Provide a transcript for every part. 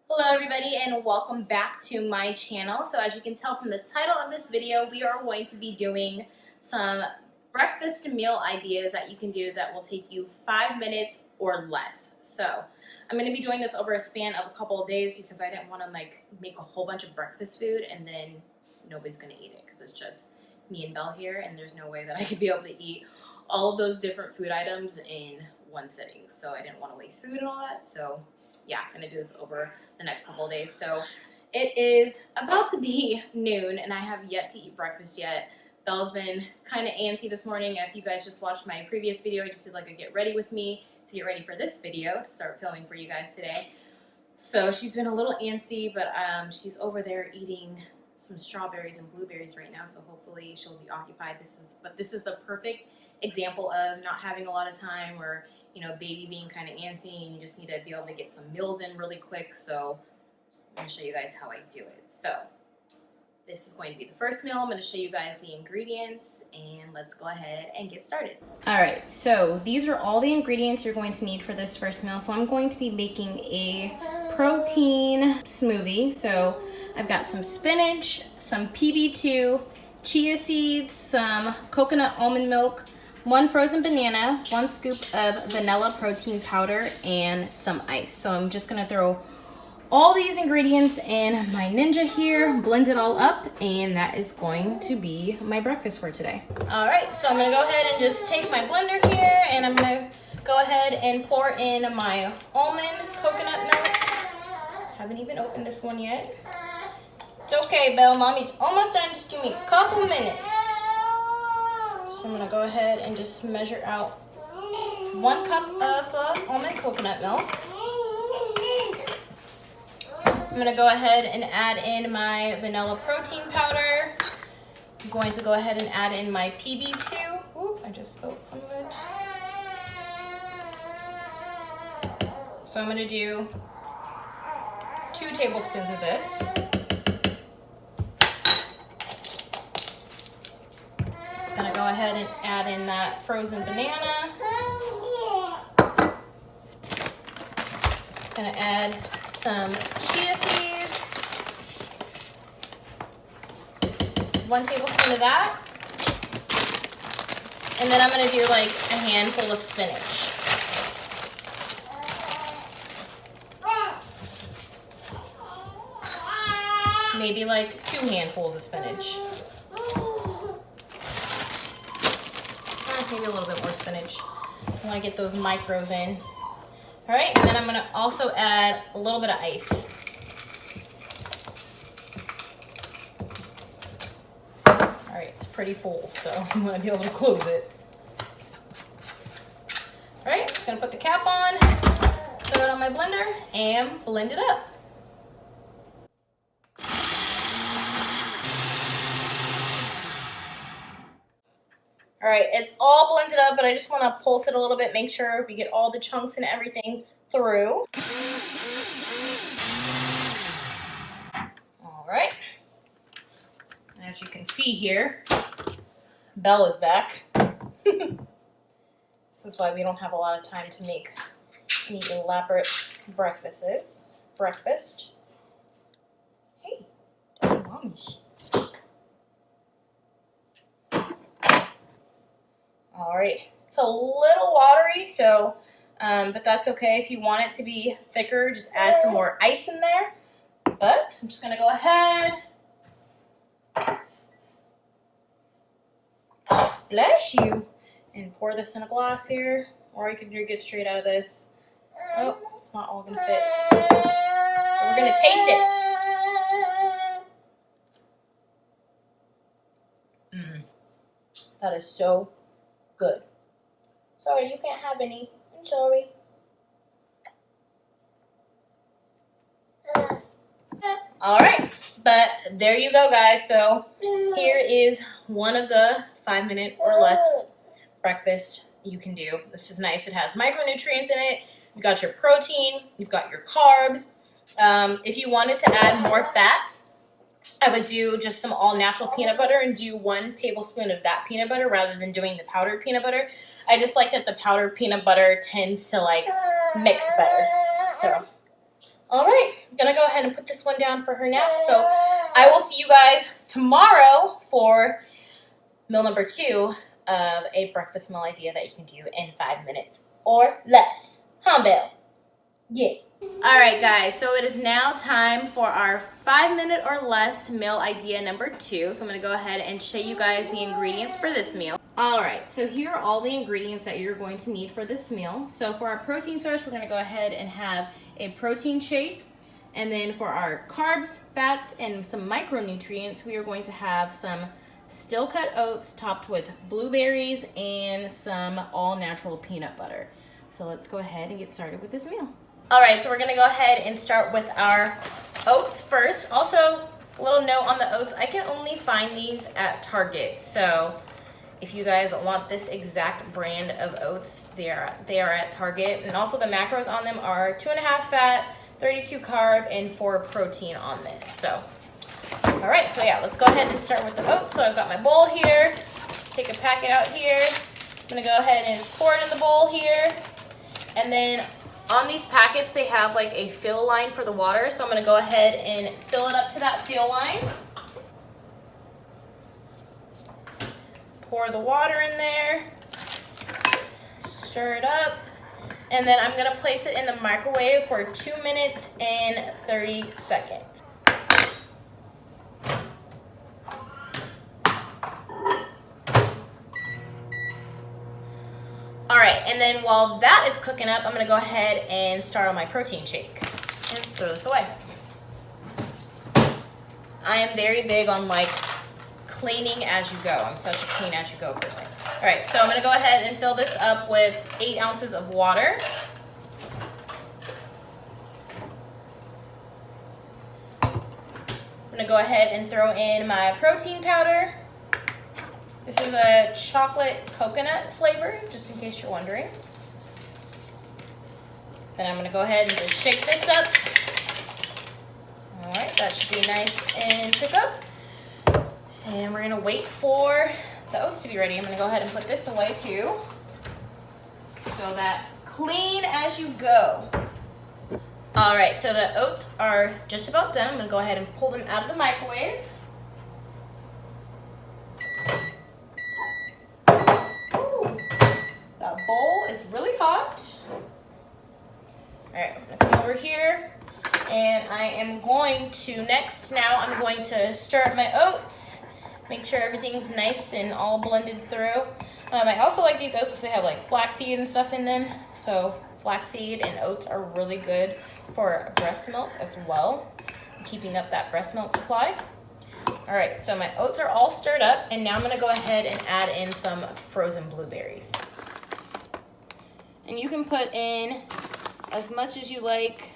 Hello everybody and welcome back to my channel. So as you can tell from the title of this video, we are going to be doing some breakfast meal ideas that you can do that will take you 5 minutes or less. So I'm going to be doing this over a span of a couple of days because I didn't want to make a whole bunch of breakfast food and then nobody's going to eat it because it's just me and Belle here and there's no way that I could be able to eat all of those different food items in one sitting. So I didn't want to waste food and all that. So yeah, I'm going to do this over the next couple of days. So it is about to be noon and I have yet to eat breakfast yet. Belle's been kind of antsy this morning. If you guys just watched my previous video, I just did like a get ready with me to get ready for this video to start filming for you guys today. So she's been a little antsy, but she's over there eating some strawberries and blueberries right now. So hopefully she'll be occupied. This is the perfect example of not having a lot of time, or baby being kind of antsy and you just need to be able to get some meals in really quick. So I'm going to show you guys how I do it. So this is going to be the first meal. I'm going to show you guys the ingredients and let's go ahead and get started. Alright, so these are all the ingredients you're going to need for this first meal. So I'm going to be making a protein smoothie. So I've got some spinach, some PB2, chia seeds, some coconut almond milk, 1 frozen banana, 1 scoop of vanilla protein powder, and some ice. So I'm just gonna throw all these ingredients in my Ninja here, blend it all up, and that is going to be my breakfast for today. All right, so I'm gonna go ahead and just take my blender here, and I'm gonna go ahead and pour in my almond coconut milk. Haven't even opened this one yet. It's okay, Belle, Mommy's almost done. Just give me a couple minutes. So I'm gonna go ahead and just measure out 1 cup of almond coconut milk. I'm gonna go ahead and add in my vanilla protein powder. I'm going to go ahead and add in my PB2. Oop, I just spilled some of it. So I'm gonna do 2 tablespoons of this. Gonna go ahead and add in that frozen banana. Gonna add some chia seeds. 1 tablespoon of that. And then I'm gonna do like a handful of spinach. Maybe like 2 handfuls of spinach. Maybe a little bit more spinach. I want to get those micros in. All right, and then I'm going to also add a little bit of ice. All right, it's pretty full, so I'm going to be able to close it. All right, just going to put the cap on, throw it on my blender, and blend it up. All right, it's all blended up, but I just want to pulse it a little bit, make sure we get all the chunks and everything through. All right. As you can see here, Belle is back. This is why we don't have a lot of time to make any elaborate breakfasts. Hey, that's your mommy's. All right, it's a little watery, so, but that's okay. If you want it to be thicker, just add some more ice in there. But I'm just gonna go ahead. Bless you. And pour this in a glass here, or you can drink it straight out of this. Oh, it's not all gonna fit. But we're gonna taste it. That is so good. Sorry, you can't have any. I'm sorry. All right, but there you go, guys. So here is one of the 5-minute or less breakfast you can do. This is nice. It has micronutrients in it. You've got your protein. You've got your carbs. If you wanted to add more fats, I would do just some all-natural peanut butter and do 1 tablespoon of that peanut butter rather than doing the powdered peanut butter. I just like that the powdered peanut butter tends to like mix better. So, all right, I'm gonna go ahead and put this one down for her nap. So I will see you guys tomorrow for meal number 2 of a breakfast meal idea that you can do in 5 minutes or less. Huh, Bill? Yeah. Alright guys, so it is now time for our 5-minute or less meal idea number 2. So I'm going to go ahead and show you guys the ingredients for this meal. Alright, so here are all the ingredients that you're going to need for this meal. So for our protein source, we're going to go ahead and have a protein shake. And then for our carbs, fats, and some micronutrients, we are going to have some still cut oats topped with blueberries and some all natural peanut butter. So let's go ahead and get started with this meal. All right, so we're gonna go ahead and start with our oats first. Also, a little note on the oats, I can only find these at Target. So if you guys want this exact brand of oats, they are at Target. And also the macros on them are 2.5 fat, 32 carb, and 4 protein on this. So, all right, so yeah, let's go ahead and start with the oats. So I've got my bowl here, take a packet out here. I'm gonna go ahead and just pour it in the bowl here. And then on these packets, they have like a fill line for the water. So I'm gonna go ahead and fill it up to that fill line. Pour the water in there, stir it up, and then I'm gonna place it in the microwave for 2 minutes and 30 seconds. All right, and then while that is cooking up, I'm gonna go ahead and start on my protein shake and throw this away. I am very big on like cleaning as you go. I'm such a clean as you go person. All right, so I'm gonna go ahead and fill this up with 8 ounces of water. I'm gonna go ahead and throw in my protein powder. This is a chocolate coconut flavor, just in case you're wondering. Then I'm gonna go ahead and just shake this up. All right, that should be nice and shook up. And we're gonna wait for the oats to be ready. I'm gonna go ahead and put this away too. So that clean as you go. All right, so the oats are just about done. I'm gonna go ahead and pull them out of the microwave. Bowl is really hot. All right, I'm gonna come over here and I am going to I'm going to stir up my oats, make sure everything's nice and all blended through. I also like these oats because they have like flaxseed and stuff in them. So flaxseed and oats are really good for breast milk as well, keeping up that breast milk supply. All right, so my oats are all stirred up and now I'm gonna go ahead and add in some frozen blueberries. And you can put in as much as you like.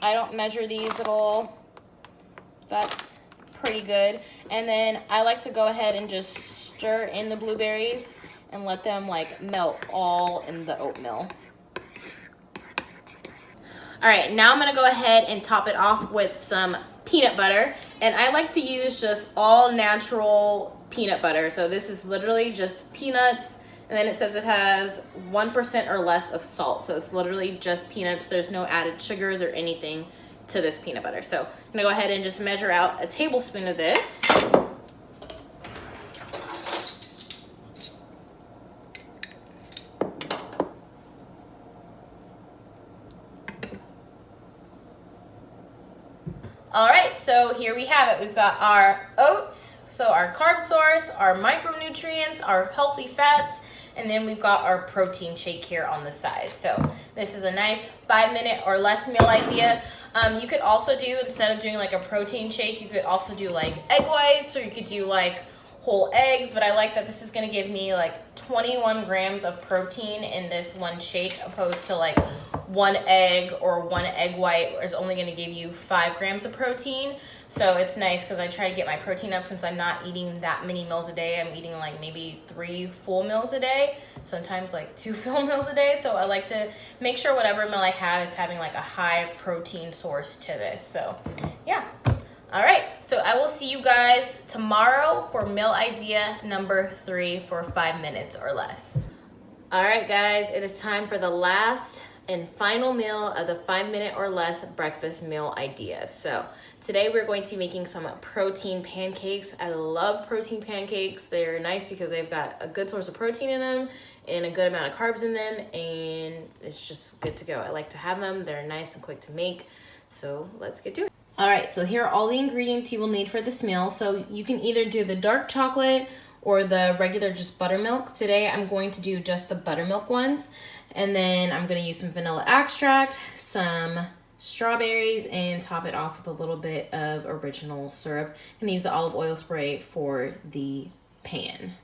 I don't measure these at all. That's pretty good. And then I like to go ahead and just stir in the blueberries and let them like melt all in the oatmeal. All right, now I'm gonna go ahead and top it off with some peanut butter. And I like to use just all natural peanut butter. So this is literally just peanuts. And then it says it has 1% or less of salt. So it's literally just peanuts. There's no added sugars or anything to this peanut butter. So I'm gonna go ahead and just measure out a tablespoon of this. All right, so here we have it. We've got our oats, so our carb source, our micronutrients, our healthy fats, and then we've got our protein shake here on the side. So this is a nice 5-minute or less meal idea. You could also do, instead of doing like a protein shake, you could also do like egg whites, or you could do like whole eggs, but I like that this is gonna give me like 21 grams of protein in this one shake, opposed to like 1 egg or 1 egg white is only gonna give you 5 grams of protein. So it's nice because I try to get my protein up since I'm not eating that many meals a day. I'm eating like maybe 3 full meals a day, sometimes like 2 full meals a day. So I like to make sure whatever meal I have is having like a high protein source to this. So yeah. All right, so I will see you guys tomorrow for meal idea number 3 for 5 minutes or less. All right, guys, it is time for the last and final meal of the 5-minute or less breakfast meal ideas. So today we're going to be making some protein pancakes. I love protein pancakes. They're nice because they've got a good source of protein in them and a good amount of carbs in them, and it's just good to go. I like to have them. They're nice and quick to make. So let's get to it. All right, so here are all the ingredients you will need for this meal. So you can either do the dark chocolate or the regular just buttermilk. Today I'm going to do just the buttermilk ones. And then I'm gonna use some vanilla extract, some strawberries, and top it off with a little bit of original syrup. I'm gonna use the olive oil spray for the pan.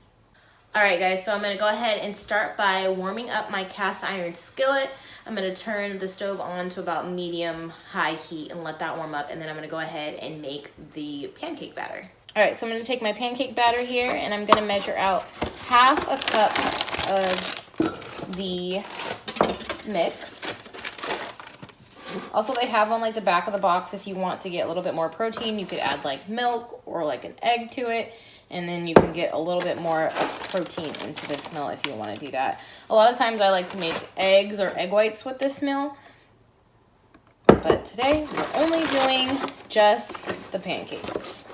All right guys, so I'm gonna go ahead and start by warming up my cast iron skillet. I'm gonna turn the stove on to about medium-high heat and let that warm up, and then I'm gonna go ahead and make the pancake batter. All right, so I'm gonna take my pancake batter here and I'm gonna measure out half a cup of the mix. Also, they have on like the back of the box, if you want to get a little bit more protein, you could add like milk or like an egg to it, and then you can get a little bit more protein into this meal if you want to do that. A lot of times I like to make eggs or egg whites with this meal, but today we're only doing just the pancakes.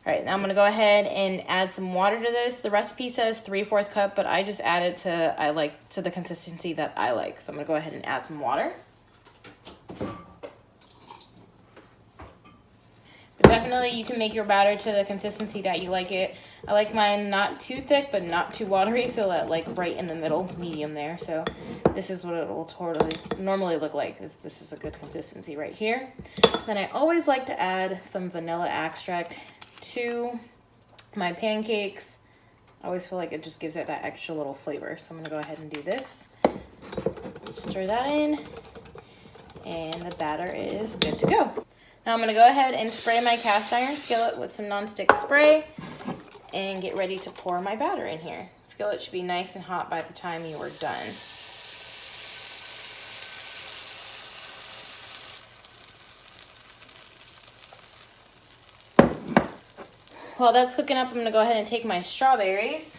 All right, now I'm gonna go ahead and add some water to this. The recipe says 3/4 cup, but I just added to the consistency that I like. So I'm gonna go ahead and add some water. But definitely you can make your batter to the consistency that you like it. I like mine not too thick, but not too watery, so that like right in the middle, medium there. So this is what it will totally normally look like. This is a good consistency right here. Then I always like to add some vanilla extract to my pancakes. I always feel like it just gives it that extra little flavor. So I'm gonna go ahead and do this. Stir that in, and the batter is good to go. Now I'm gonna go ahead and spray my cast iron skillet with some nonstick spray and get ready to pour my batter in here. Skillet should be nice and hot by the time you are done. While that's cooking up, I'm gonna go ahead and take my strawberries.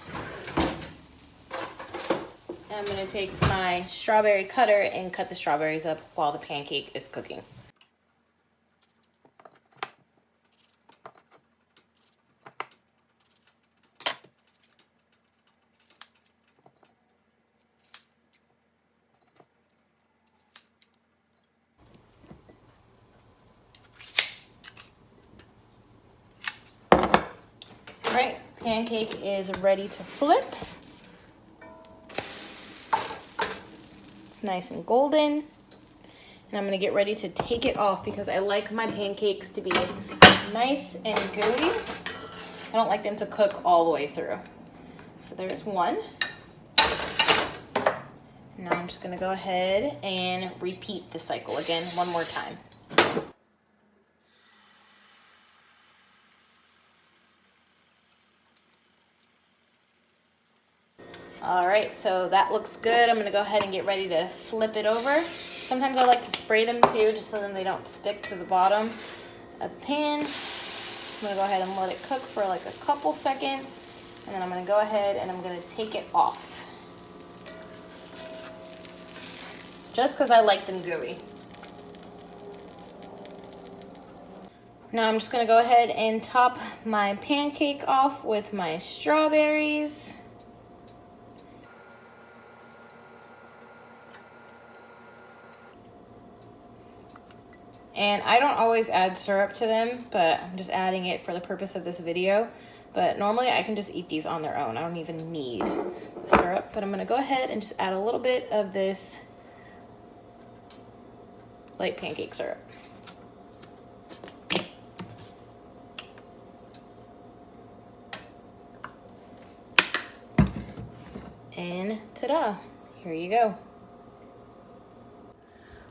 And I'm gonna take my strawberry cutter and cut the strawberries up while the pancake is cooking. Right, pancake is ready to flip. It's nice and golden. And I'm gonna get ready to take it off because I like my pancakes to be nice and gooey. I don't like them to cook all the way through. So there's one. Now I'm just gonna go ahead and repeat the cycle again one more time. All right, so that looks good. I'm gonna go ahead and get ready to flip it over. Sometimes I like to spray them too, just so then they don't stick to the bottom of the pan. I'm gonna go ahead and let it cook for like a couple seconds, and then I'm gonna go ahead and I'm gonna take it off. Just because I like them gooey. Now I'm just gonna go ahead and top my pancake off with my strawberries. And I don't always add syrup to them, but I'm just adding it for the purpose of this video. But normally I can just eat these on their own. I don't even need the syrup, but I'm gonna go ahead and just add a little bit of this light pancake syrup. And ta-da, here you go.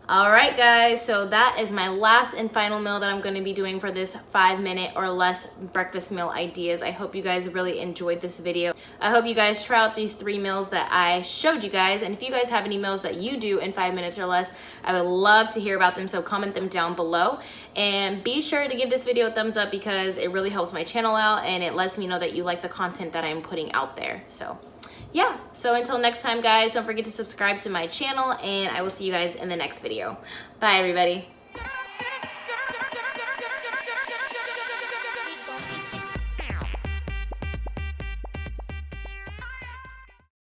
All right guys, so that is my last and final meal that I'm going to be doing for this 5-minute or less breakfast meal ideas. I hope you guys really enjoyed this video. I hope you guys try out these 3 meals that I showed you guys, and if you guys have any meals that you do in 5 minutes or less, I would love to hear about them, so comment them down below. And be sure to give this video a thumbs up because it really helps my channel out and it lets me know that you like the content that I'm putting out there. So yeah, so until next time, guys, don't forget to subscribe to my channel, and I will see you guys in the next video. Bye, everybody.